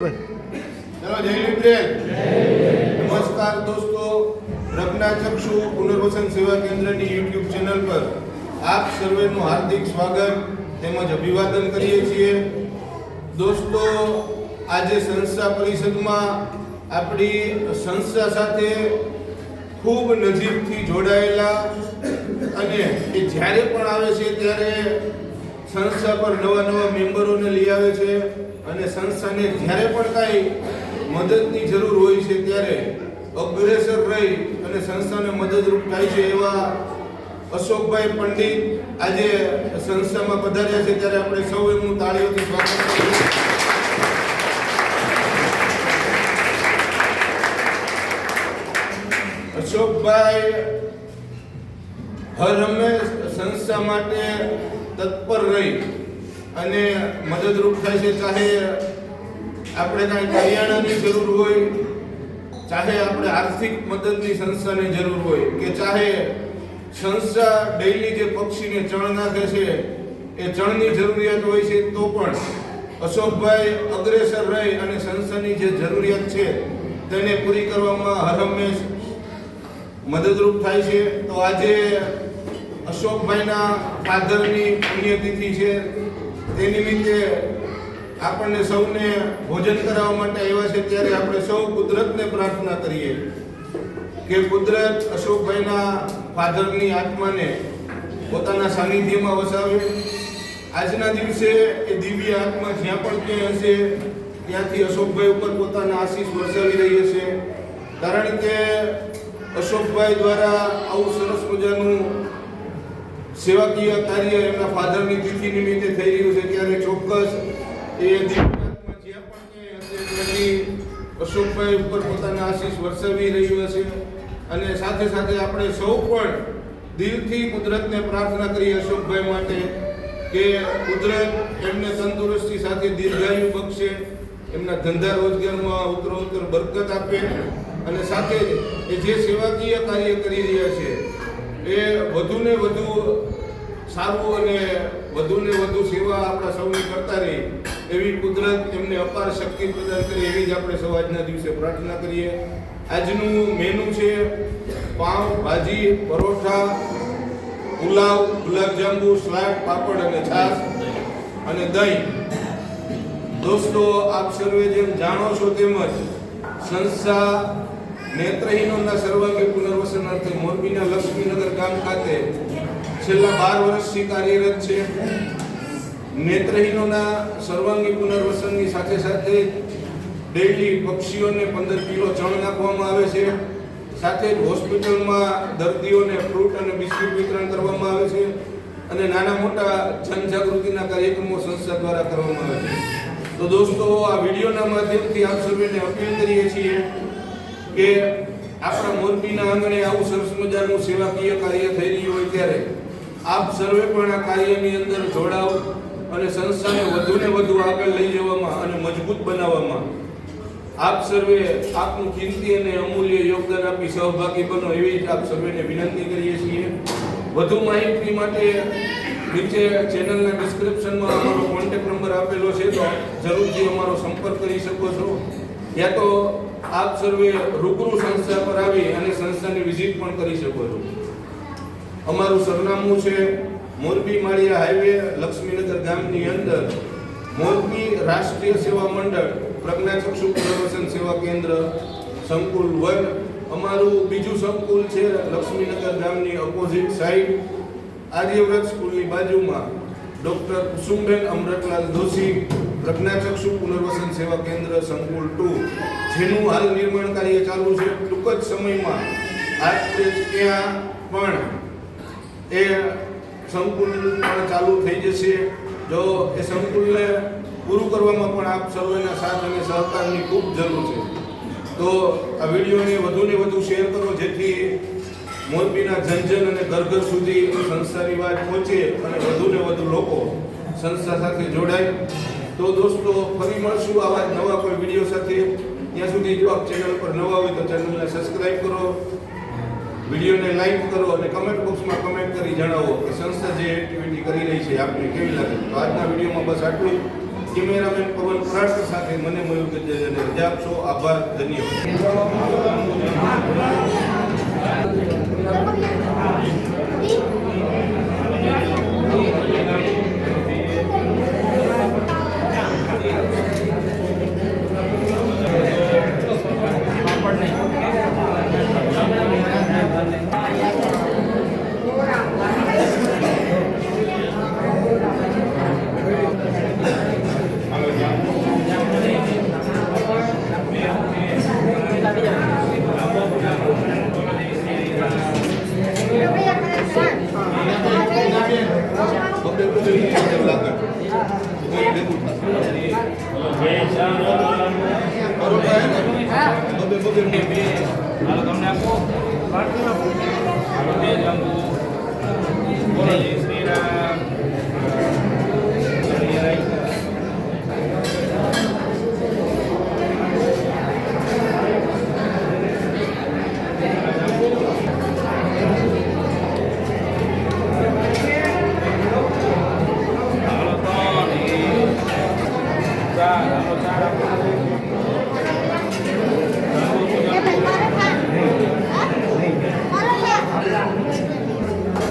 चलो जय लिब्रेल। नमस्कार दोस्तों, प्रज्ञाचक्षु पुनर्वसन सेवा केंद्र की यूट्यूब चैनल पर आप सर्वेનું हार्दिक स्वागत તેમજ અભિવાદન કરીએ છીએ। दोस्तों, આજે સંસ્થા પરિષદમાં આપણી સંસ્થા સાથે ખૂબ નજીકથી જોડાયેલા અને એ જ્યારે પણ આવે છે ત્યારે સંસ્થા પર નવા નવા મેમ્બરોને લઈ આવે છે અને સંસ્થાને જ્યારે પણ કાંઈ મદદની જરૂર હોય છે ત્યારે અગ્રેસર રહી અને સંસ્થાને મદદરૂપ થાય છે એવા અશોકભાઈ પંડિત આજે સંસ્થામાં પધાર્યા છે ત્યારે આપણે સૌ એમનું તાળીઓથી સ્વાગત કરીએ। અશોકભાઈ હર હંમેશ સંસ્થા માટે તત્પર રહી અને મદદરૂપ થાય છે। ચાહે આપણે કાંઈ કરિયાણાની જરૂર હોય, ચાહે આપણે આર્થિક મદદની સંસ્થાને જરૂર હોય, કે ચાહે સંસ્થા ડેઈલી જે પક્ષીને ચણ નાખે છે એ ચણની જરૂરિયાત હોય છે તો પણ અશોકભાઈ અગ્રેસર રહી અને સંસ્થાની જે જરૂરિયાત છે તેને પૂરી કરવામાં હર હંમેશ મદદરૂપ થાય છે। તો આજે અશોકભાઈના ફાધરની પુણ્યતિથિ છે, તે નિમિત્તે આપણને સૌને ભોજન કરાવવા માટે આવ્યા છે ત્યારે આપણે સૌ કુદરતને પ્રાર્થના કરીએ કે કુદરત અશોકભાઈના ફાધરની આત્માને પોતાના સાનિધ્યમાં વસાવે। આજના દિવસે એ દિવ્ય આત્મા જ્યાં પણ ક્યાંય હશે ત્યાંથી અશોકભાઈ ઉપર પોતાના આશીષ વરસાવી રહી હશે, કારણ કે અશોકભાઈ દ્વારા આવું સરસ મજાનું સેવાકીય કાર્ય એમના ફાધરની તિથિ નિમિત્તે થઈ રહ્યું છે ત્યારે ચોક્કસ એ દિવ્યાત્મા જ્યાં પણ ક્યાંય હશે ત્યાંથી અશોકભાઈ ઉપર પોતાના આશીષ વરસાવી રહ્યું હશે। અને સાથે સાથે આપણે સૌ પણ દિલથી કુદરતને પ્રાર્થના કરીએ અશોકભાઈ માટે કે કુદરત એમને તંદુરસ્તી સાથે દીર્ઘાયુ બક્ષે, એમના ધંધા રોજગારમાં ઉત્તરોત્તર બરકત આપે અને સાથે એ જે સેવાકીય કાર્ય કરી રહ્યા છે એ વધુને વધુ સારું અને વધુને વધુ સેવા આપણા સૌની કરતા રહી એવી કુદરત એમને અપાર શક્તિ પ્રદાન કરે એવી જ આપણે સૌ આજના દિવસે પ્રાર્થના કરીએ। આજનું મેનુ છે પાઉં, ભાજી, પરોઠા, પુલાવ, ગુલાબજાંબુ, સલાડ, પાપડ અને છાશ અને દહીં। દોસ્તો, આપ સર્વે જેમ જાણો છો તેમજ સંસ્થા નેત્રહીનોના સર્વાંગી પુનર્વસન અર્થે મોરબીના લક્ષ્મીનગર ગામ ખાતે છેલ્લા 12 વર્ષથી કાર્યરત છે। નેત્રહીનોના સર્વાંગી પુનર્વસનની સાથે સાથે ડેઈલી પક્ષીઓને 15 કિલો ચણ નાખવામાં આવે છે, સાથે જ હોસ્પિટલમાં દર્દીઓને ફ્રૂટ અને બિસ્કિટ વિતરણ કરવામાં આવે છે અને નાના મોટા જનજાગૃતિના કાર્યક્રમો સંસ્થા દ્વારા કરવામાં આવે છે। તો દોસ્તો, આ વિડીયોના માધ્યમથી આપ સર્વેને અપીલ કરીએ છીએ કે આપણા મોરબીના આંગણે આવું સરસ મજાનું સેવાકીય કાર્ય થઈ રહ્યું હોય ત્યારે આપ સર્વે પણ આ કાર્યની અંદર જોડાવ અને સંસ્થાને વધુને વધુ આગળ લઈ જવામાં અને મજબૂત બનાવવામાં આપ સર્વે આપનું કિંમતી અને અમૂલ્ય યોગદાન આપી સહભાગી બનો એવી જ આપ સર્વેને વિનંતી કરીએ છીએ। વધુ માહિતી માટે નીચે ચેનલના ડિસ્ક્રિપ્શનમાં અમારો કોન્ટેક્ટ નંબર આપેલો છે, તો જરૂરથી અમારો સંપર્ક કરી શકો છો, યા તો આપ સર્વે રૂબરૂ સંસ્થા પર આવી અને સંસ્થાની વિઝિટ પણ કરી શકો છો। અમારું સરનામું છે મોરબી માળિયા હાઈવે, લક્ષ્મીનગર ગામની અંદર મોરબી રાષ્ટ્રીય સેવા મંડળ પ્રજ્ઞાચક્ષુ પુનર્વસન સેવા કેન્દ્ર સંકુલ 1। અમારું બીજું સંકુલ છે લક્ષ્મીનગર ગામની ઓપોઝિટ સાઈડ આર્યવ્રત સ્કૂલની બાજુમાં ડોક્ટર કુસુમબેન અમૃતલાલ દોશી પ્રજ્ઞાચક્ષુ પુનર્વસન સેવા કેન્દ્ર સંકુલ 2, જેનું હાલ નિર્માણ કાર્ય ચાલુ છે। ટૂંક જ સમયમાં આપણે ત્યાં પણ એ સંકુલ પણ ચાલુ થઈ જશે। જો એ સંકુલને પૂરું કરવામાં પણ આપ સર્વેના સાથ અને સહકારની ખૂબ જરૂર છે, તો આ વિડીયોને વધુને વધુ શેર કરો જેથી મોરબીના જન અને ઘર સુધી સંસ્થાની વાત પહોંચે અને વધુને વધુ લોકો સંસ્થા સાથે જોડાય। તો દોસ્તો, ફરી મળશું આવા નવા કોઈ વિડીયો સાથે। ત્યાં સુધી જો આપ ચેનલ પર નવા હોય તો ચેનલને સબસ્ક્રાઇબ કરો, વિડીયોને લાઈક કરો અને કમેન્ટ બોક્સમાં કમેન્ટ કરી જણાવો કે સંસ્થા જે એક્ટિવિટી કરી રહી છે આપને કેવી લાગે। તો આજના વિડીયોમાં બસ આટલું। કેમેરામેન પવન પરાડકર સાથે મને મયુર ગજેરિયાને રજા આપશો. આભાર,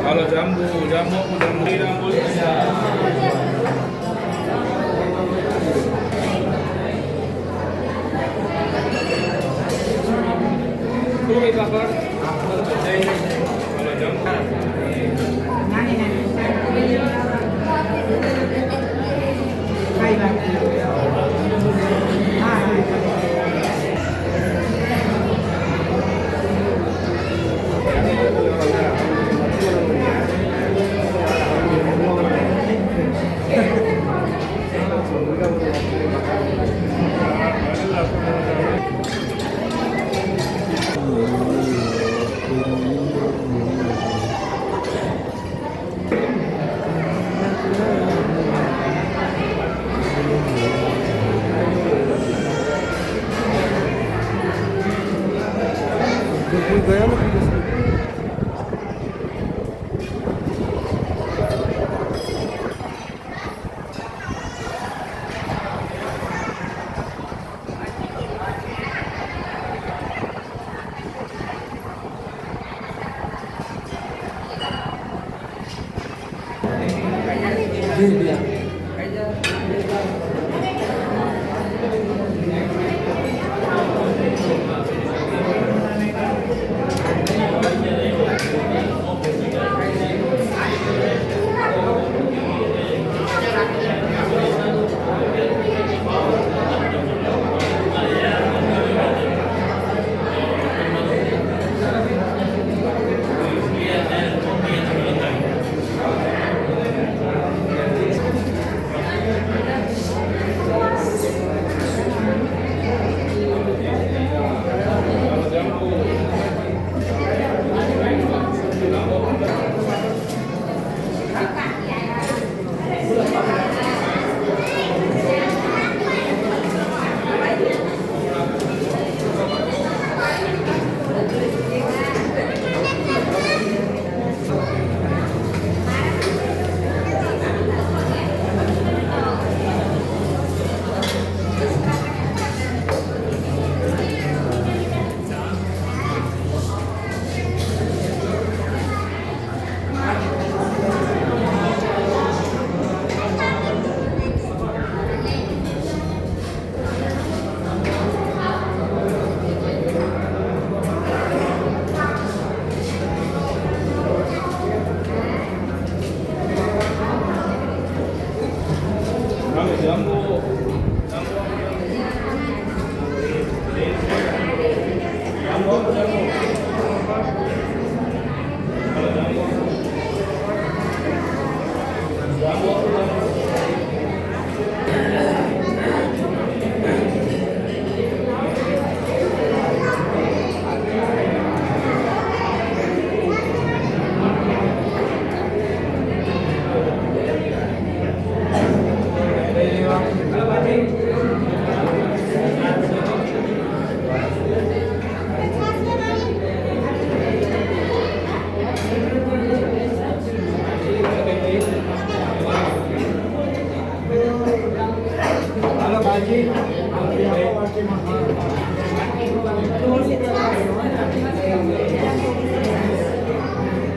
હાલો જાંબુ જાંબુ